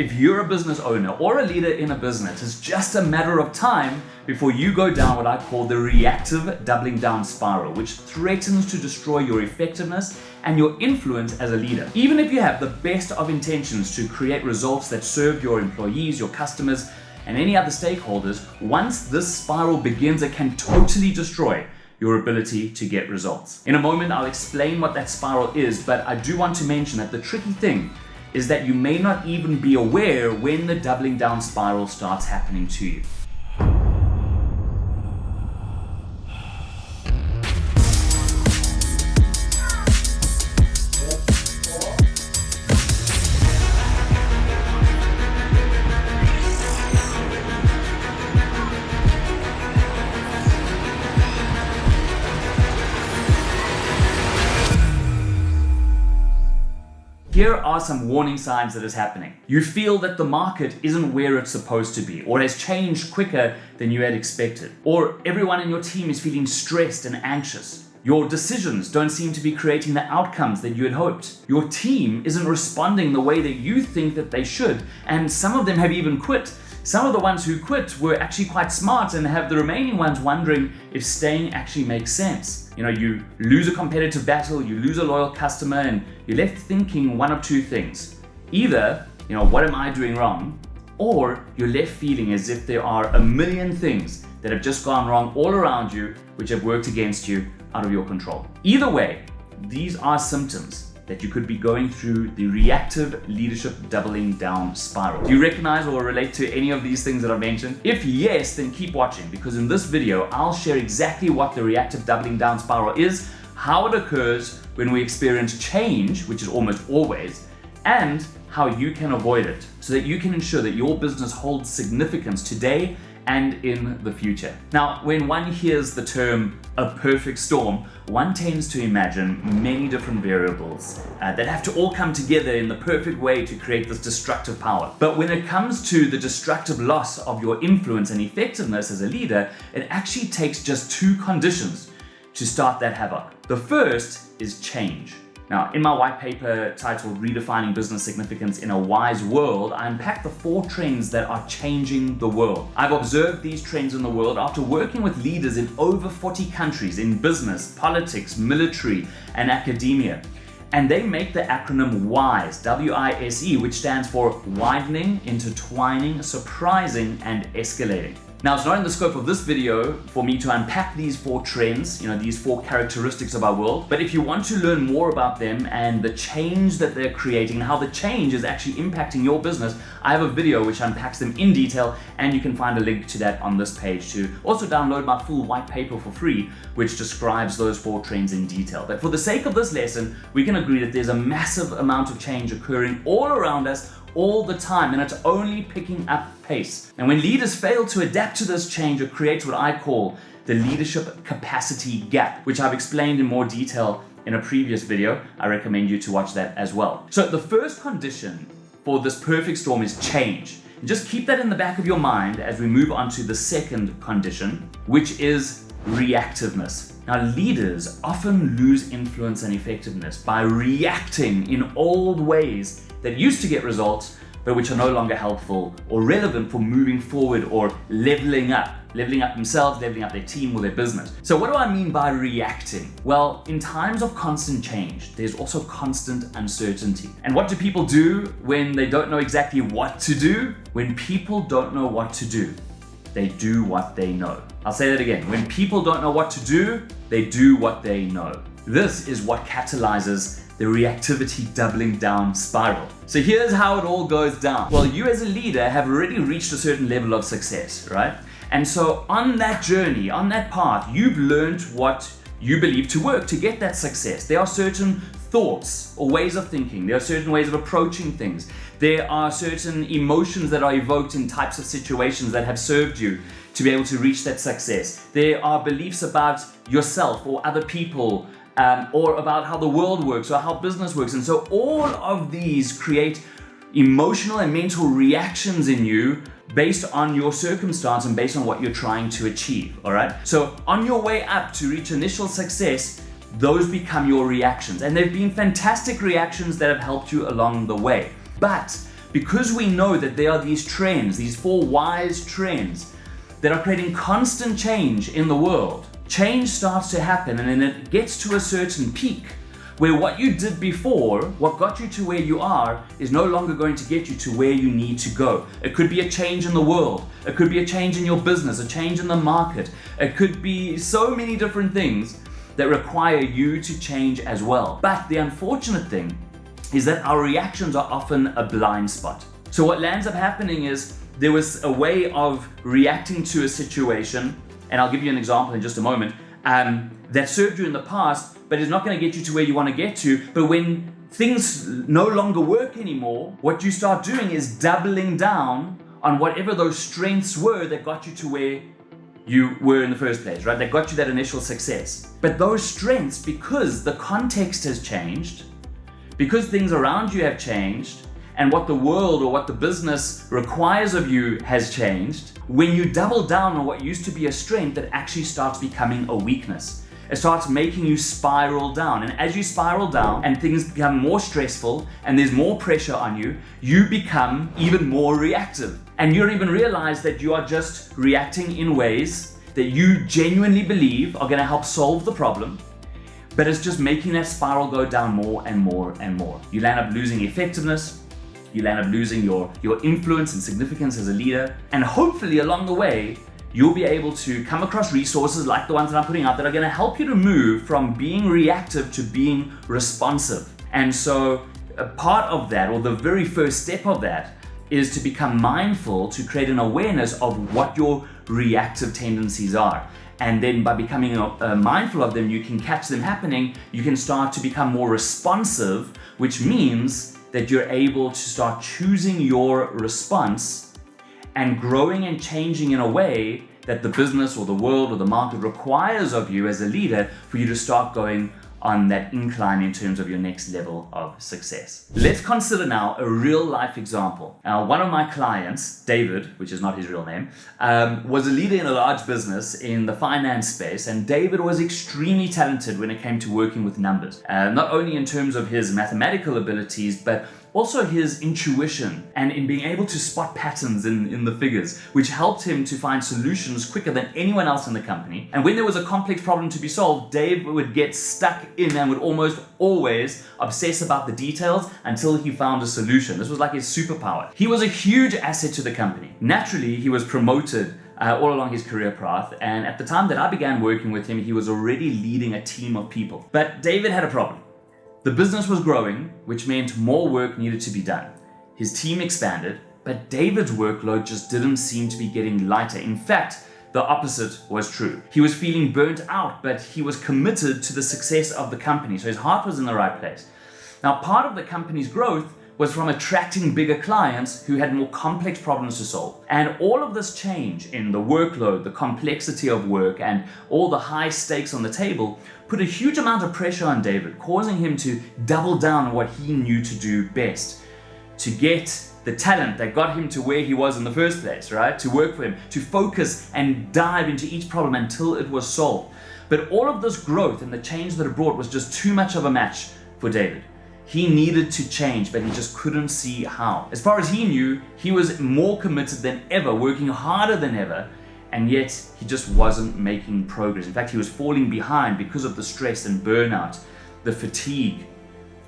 if you're a business owner or a leader in a business, it's just a matter of time before you go down what I call the reactive doubling down spiral, which threatens to destroy your effectiveness and your influence as a leader. Even if you have the best of intentions to create results that serve your employees, your customers, and any other stakeholders, once this spiral begins, it can totally destroy your ability to get results. In a moment, I'll explain what that spiral is, but I do want to mention that the tricky thing is that you may not even be aware when the doubling down spiral starts happening to you. Here are some warning signs that is happening. You feel that the market isn't where it's supposed to be, or has changed quicker than you had expected, or everyone in your team is feeling stressed and anxious. Your decisions don't seem to be creating the outcomes that you had hoped. Your team isn't responding the way that you think that they should, and some of them have even quit. Some of the ones who quit were actually quite smart and have the remaining ones wondering if staying actually makes sense. You lose a competitive battle, you lose a loyal customer, and you're left thinking one of two things. Either, what am I doing wrong? Or you're left feeling as if there are a million things that have just gone wrong all around you, which have worked against you, out of your control. Either way, these are symptoms that you could be going through the reactive leadership doubling down spiral. Do you recognize or relate to any of these things that I've mentioned? If yes, then keep watching, because in this video, I'll share exactly what the reactive doubling down spiral is, how it occurs when we experience change, which is almost always, and how you can avoid it so that you can ensure that your business holds significance today and in the future. Now, when one hears the term a perfect storm, one tends to imagine many different variables that have to all come together in the perfect way to create this destructive power. But when it comes to the destructive loss of your influence and effectiveness as a leader, it actually takes just two conditions to start that havoc. The first is change. Now, in my white paper titled Redefining Business Significance in a Wise World, I unpack the 4 trends that are changing the world. I've observed these trends in the world after working with leaders in over 40 countries in business, politics, military, and academia. And they make the acronym WISE, W-I-S-E, which stands for Widening, Intertwining, Surprising, and Escalating. Now, it's not in the scope of this video for me to unpack these 4 trends, these 4 characteristics of our world. But if you want to learn more about them and the change that they're creating and how the change is actually impacting your business, I have a video which unpacks them in detail, and you can find a link to that on this page to also download my full white paper for free, which describes those 4 trends in detail. But for the sake of this lesson, we can agree that there's a massive amount of change occurring all around us all the time, and it's only picking up pace. And when leaders fail to adapt to this change, it creates what I call the leadership capacity gap, which I've explained in more detail in a previous video. I recommend you to watch that as well. So the first condition for this perfect storm is change. And just keep that in the back of your mind as we move on to the second condition, which is reactiveness. Now, leaders often lose influence and effectiveness by reacting in old ways that used to get results, but which are no longer helpful or relevant for moving forward or leveling up themselves, leveling up their team or their business. So what do I mean by reacting? Well, in times of constant change, there's also constant uncertainty. And what do people do when they don't know exactly what to do? When people don't know what to do, they do what they know. I'll say that again. When people don't know what to do, they do what they know. This is what catalyzes the reactivity doubling down spiral. So here's how it all goes down. Well, you as a leader have already reached a certain level of success, right? And so on that journey, on that path, you've learned what you believe to work to get that success. There are certain thoughts or ways of thinking. There are certain ways of approaching things. There are certain emotions that are evoked in types of situations that have served you to be able to reach that success. There are beliefs about yourself or other people, or about how the world works or how business works. And so all of these create emotional and mental reactions in you based on your circumstance and based on what you're trying to achieve, all right? So on your way up to reach initial success, those become your reactions. And they've been fantastic reactions that have helped you along the way. But because we know that there are these trends, these 4 wise trends that are creating constant change in the world, change starts to happen, and then it gets to a certain peak where what you did before, what got you to where you are, is no longer going to get you to where you need to go. It could be a change in the world, it could be a change in your business, a change in the market, it could be so many different things that require you to change as well. But the unfortunate thing is that our reactions are often a blind spot. So what ends up happening is there was a way of reacting to a situation, and I'll give you an example in just a moment, that served you in the past, but is not going to get you to where you want to get to. But when things no longer work anymore, what you start doing is doubling down on whatever those strengths were that got you to where you were in the first place, right? That got you that initial success. But those strengths, because the context has changed, because things around you have changed, and what the world or what the business requires of you has changed, when you double down on what used to be a strength, it actually starts becoming a weakness. It starts making you spiral down. And as you spiral down and things become more stressful and there's more pressure on you, you become even more reactive. And you don't even realize that you are just reacting in ways that you genuinely believe are going to help solve the problem, but it's just making that spiral go down more and more and more. You'll end up losing effectiveness. You'll end up losing your influence and significance as a leader. And hopefully along the way, you'll be able to come across resources like the ones that I'm putting out that are going to help you to move from being reactive to being responsive. And so a part of that, or the very first step of that, is to become mindful, to create an awareness of what your reactive tendencies are. And then by becoming mindful of them, you can catch them happening. You can start to become more responsive, which means that you're able to start choosing your response and growing and changing in a way that the business or the world or the market requires of you as a leader for you to start going on that incline in terms of your next level of success. Let's consider now a real life example. One of my clients, David, which is not his real name, was a leader in a large business in the finance space, and David was extremely talented when it came to working with numbers. Not only in terms of his mathematical abilities, but also his intuition and in being able to spot patterns in the figures, which helped him to find solutions quicker than anyone else in the company. And when there was a complex problem to be solved, Dave would get stuck in and would almost always obsess about the details until he found a solution. This was like his superpower. He was a huge asset to the company. Naturally, he was promoted all along his career path, and at the time that I began working with him, he was already leading a team of people. But David had a problem. The business was growing, which meant more work needed to be done. His team expanded, but David's workload just didn't seem to be getting lighter. In fact, the opposite was true. He was feeling burnt out, but he was committed to the success of the company, so his heart was in the right place. Now, part of the company's growth was from attracting bigger clients who had more complex problems to solve. And all of this change in the workload, the complexity of work, and all the high stakes on the table put a huge amount of pressure on David, causing him to double down on what he knew to do best, to get the talent that got him to where he was in the first place, right? To work for him, to focus and dive into each problem until it was solved. But all of this growth and the change that it brought was just too much of a match for David. He needed to change, but he just couldn't see how. As far as he knew, he was more committed than ever, working harder than ever, and yet he just wasn't making progress. In fact, he was falling behind because of the stress and burnout, the fatigue.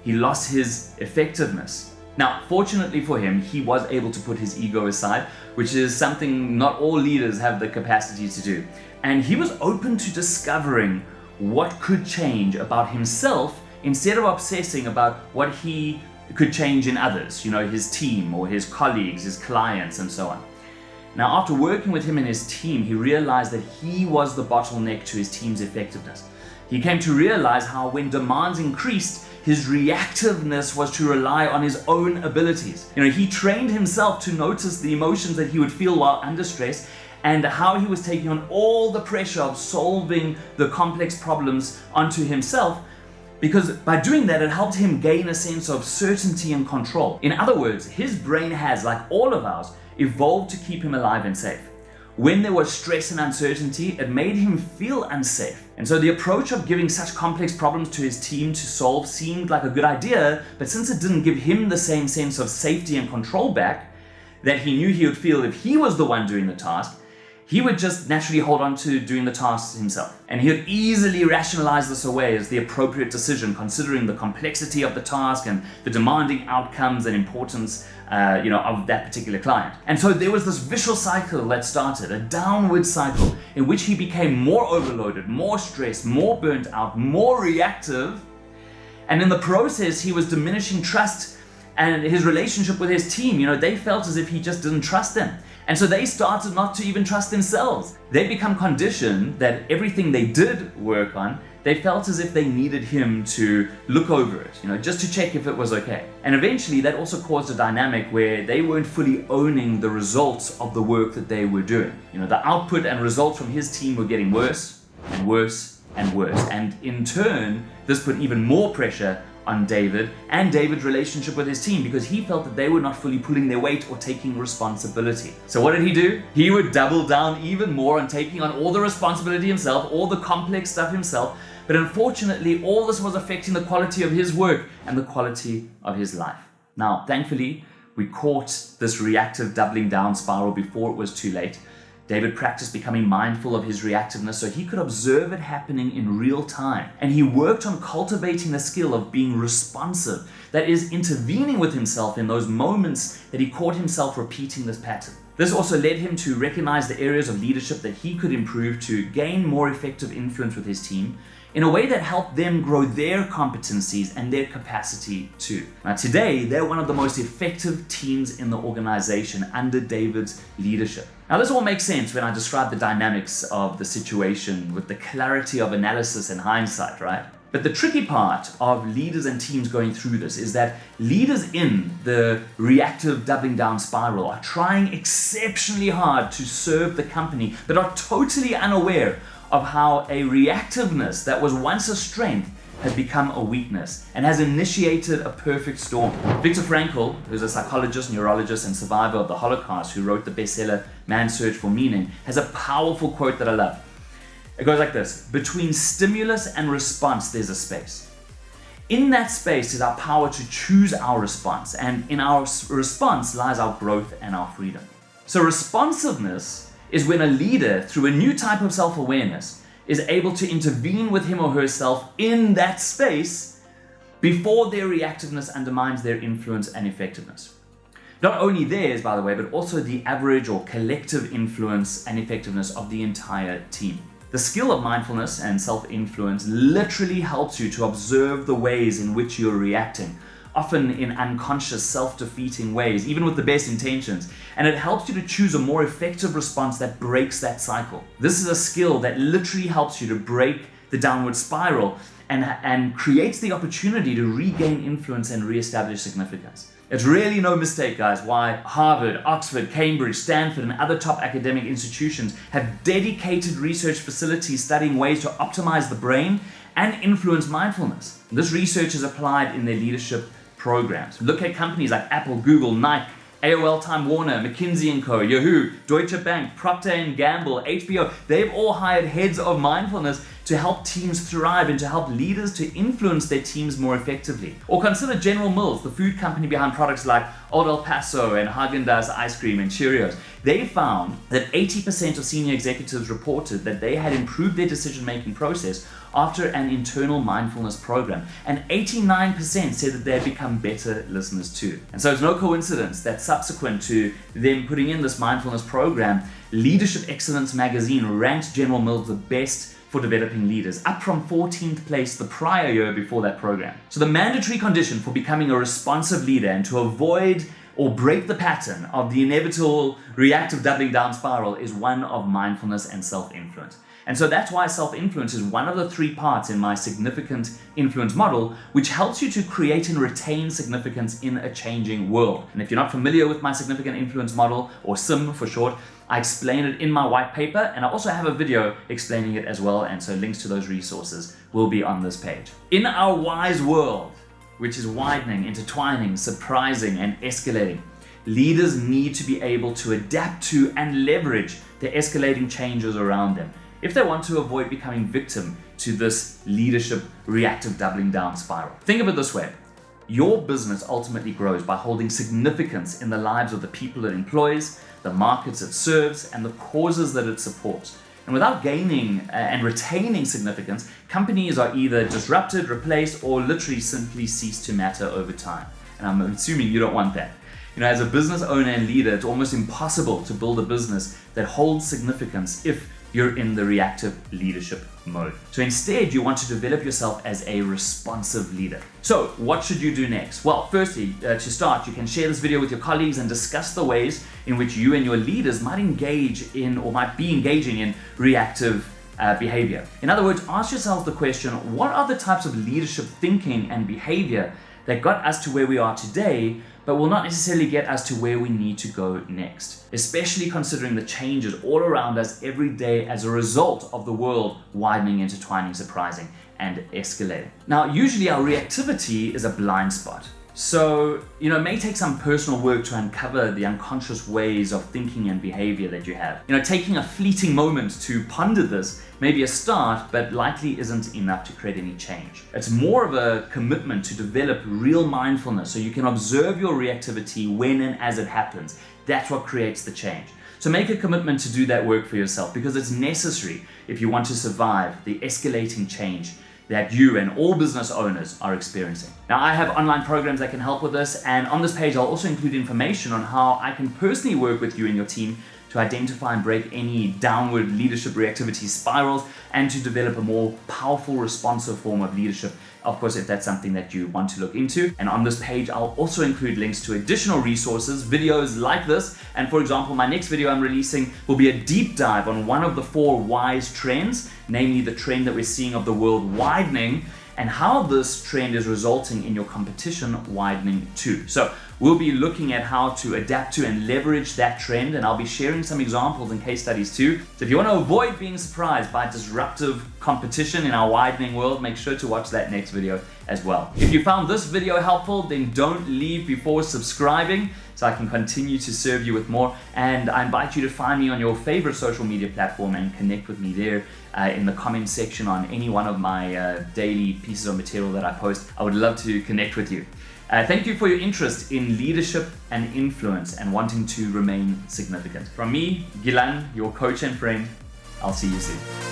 He lost his effectiveness. Now, fortunately for him, he was able to put his ego aside, which is something not all leaders have the capacity to do. And he was open to discovering what could change about himself instead of obsessing about what he could change in others, his team or his colleagues, his clients, and so on. Now, after working with him and his team, he realized that he was the bottleneck to his team's effectiveness. He came to realize how when demands increased, his reactiveness was to rely on his own abilities. He trained himself to notice the emotions that he would feel while under stress and how he was taking on all the pressure of solving the complex problems onto himself, because by doing that, it helped him gain a sense of certainty and control. In other words, his brain has, like all of ours, evolved to keep him alive and safe. when there was stress and uncertainty, it made him feel unsafe. And so the approach of giving such complex problems to his team to solve seemed like a good idea, but since it didn't give him the same sense of safety and control back that he knew he would feel if he was the one doing the task, he would just naturally hold on to doing the tasks himself. And he would easily rationalize this away as the appropriate decision, considering the complexity of the task and the demanding outcomes and importance of that particular client. And so there was this vicious cycle that started, a downward cycle in which he became more overloaded, more stressed, more burnt out, more reactive. And in the process, he was diminishing trust and his relationship with his team. They felt as if he just didn't trust them. And so they started not to even trust themselves. They become conditioned that everything they did work on, they felt as if they needed him to look over it, just to check if it was okay. And eventually that also caused a dynamic where they weren't fully owning the results of the work that they were doing. The output and results from his team were getting worse and worse and worse. And in turn, this put even more pressure on David and David's relationship with his team, because he felt that they were not fully pulling their weight or taking responsibility. So what did he do? He would double down even more on taking on all the responsibility himself, all the complex stuff himself. But unfortunately, all this was affecting the quality of his work and the quality of his life. Now, thankfully, we caught this reactive doubling down spiral before it was too late. David practiced becoming mindful of his reactiveness so he could observe it happening in real time. And he worked on cultivating the skill of being responsive, that is, intervening with himself in those moments that he caught himself repeating this pattern. This also led him to recognize the areas of leadership that he could improve to gain more effective influence with his team in a way that helped them grow their competencies and their capacity too. Now today, they're one of the most effective teams in the organization under David's leadership. Now this all makes sense when I describe the dynamics of the situation with the clarity of analysis and hindsight, right? But the tricky part of leaders and teams going through this is that leaders in the reactive doubling down spiral are trying exceptionally hard to serve the company, but are totally unaware of how a reactiveness that was once a strength has become a weakness and has initiated a perfect storm. Viktor Frankl, who's a psychologist, neurologist, and survivor of the Holocaust, who wrote the bestseller Man's Search for Meaning, has a powerful quote that I love. It goes like this: between stimulus and response, there's a space. In that space is our power to choose our response, and in our response lies our growth and our freedom. So responsiveness is when a leader, through a new type of self-awareness, is able to intervene with him or herself in that space before their reactiveness undermines their influence and effectiveness. Not only theirs, by the way, but also the average or collective influence and effectiveness of the entire team. The skill of mindfulness and self-influence literally helps you to observe the ways in which you're reacting, often in unconscious, self-defeating ways, even with the best intentions. And it helps you to choose a more effective response that breaks that cycle. This is a skill that literally helps you to break the downward spiral and creates the opportunity to regain influence and reestablish significance. It's really no mistake, guys, why Harvard, Oxford, Cambridge, Stanford, and other top academic institutions have dedicated research facilities studying ways to optimize the brain and influence mindfulness. This research is applied in their leadership programs. Look at companies like Apple, Google, Nike, AOL, Time Warner, McKinsey & Co., Yahoo, Deutsche Bank, Procter & Gamble, HBO. They've all hired heads of mindfulness to help teams thrive and to help leaders to influence their teams more effectively. Or consider General Mills, the food company behind products like Old El Paso and Haagen-Dazs ice cream and Cheerios. They found that 80% of senior executives reported that they had improved their decision-making process after an internal mindfulness program, and 89% said that they had become better listeners too. And so it's no coincidence that subsequent to them putting in this mindfulness program, Leadership Excellence magazine ranked General Mills the best for developing leaders, up from 14th place the prior year before that program. So the mandatory condition for becoming a responsive leader and to avoid or break the pattern of the inevitable reactive doubling down spiral is one of mindfulness and self-influence. And so that's why self-influence is one of the 3 parts in my significant influence model, which helps you to create and retain significance in a changing world. And if you're not familiar with my significant influence model, or SIM for short, I explain it in my white paper, and I also have a video explaining it as well, and so links to those resources will be on this page. In our WISE world, which is widening, intertwining, surprising, and escalating, leaders need to be able to adapt to and leverage the escalating changes around them if they want to avoid becoming victim to this leadership reactive doubling down spiral. Think of it this way. Your business ultimately grows by holding significance in the lives of the people it employs, the markets it serves, and the causes that it supports. And without gaining and retaining significance, companies are either disrupted, replaced, or literally simply cease to matter over time. And I'm assuming you don't want that. As a business owner and leader, it's almost impossible to build a business that holds significance if you're in the reactive leadership mode. So instead, you want to develop yourself as a responsive leader. So what should you do next? Well, firstly, to start, you can share this video with your colleagues and discuss the ways in which you and your leaders might engage in or might be engaging in reactive behavior. In other words, ask yourself the question, what are the types of leadership thinking and behavior that got us to where we are today, but will not necessarily get us to where we need to go next, especially considering the changes all around us every day as a result of the world widening, intertwining, surprising, and escalating. Now, usually our reactivity is a blind spot. So, it may take some personal work to uncover the unconscious ways of thinking and behavior that you have. Taking a fleeting moment to ponder this may be a start, but likely isn't enough to create any change. It's more of a commitment to develop real mindfulness so you can observe your reactivity when and as it happens. That's what creates the change. So make a commitment to do that work for yourself because it's necessary if you want to survive the escalating change that you and all business owners are experiencing. Now, I have online programs that can help with this, and on this page I'll also include information on how I can personally work with you and your team to identify and break any downward leadership reactivity spirals and to develop a more powerful, responsive form of leadership, of course, if that's something that you want to look into. And on this page, I'll also include links to additional resources, videos like this. And for example, my next video I'm releasing will be a deep dive on one of the 4 wise trends, namely the trend that we're seeing of the world widening, and how this trend is resulting in your competition widening too. So we'll be looking at how to adapt to and leverage that trend, and I'll be sharing some examples and case studies too. So if you want to avoid being surprised by disruptive competition in our widening world, make sure to watch that next video as well. If you found this video helpful, then don't leave before subscribing so I can continue to serve you with more. And I invite you to find me on your favorite social media platform and connect with me there in the comment section on any one of my daily pieces of material that I post. I would love to connect with you. Thank you for your interest in leadership and influence and wanting to remain significant. From me, Gilan, your coach and friend, I'll see you soon.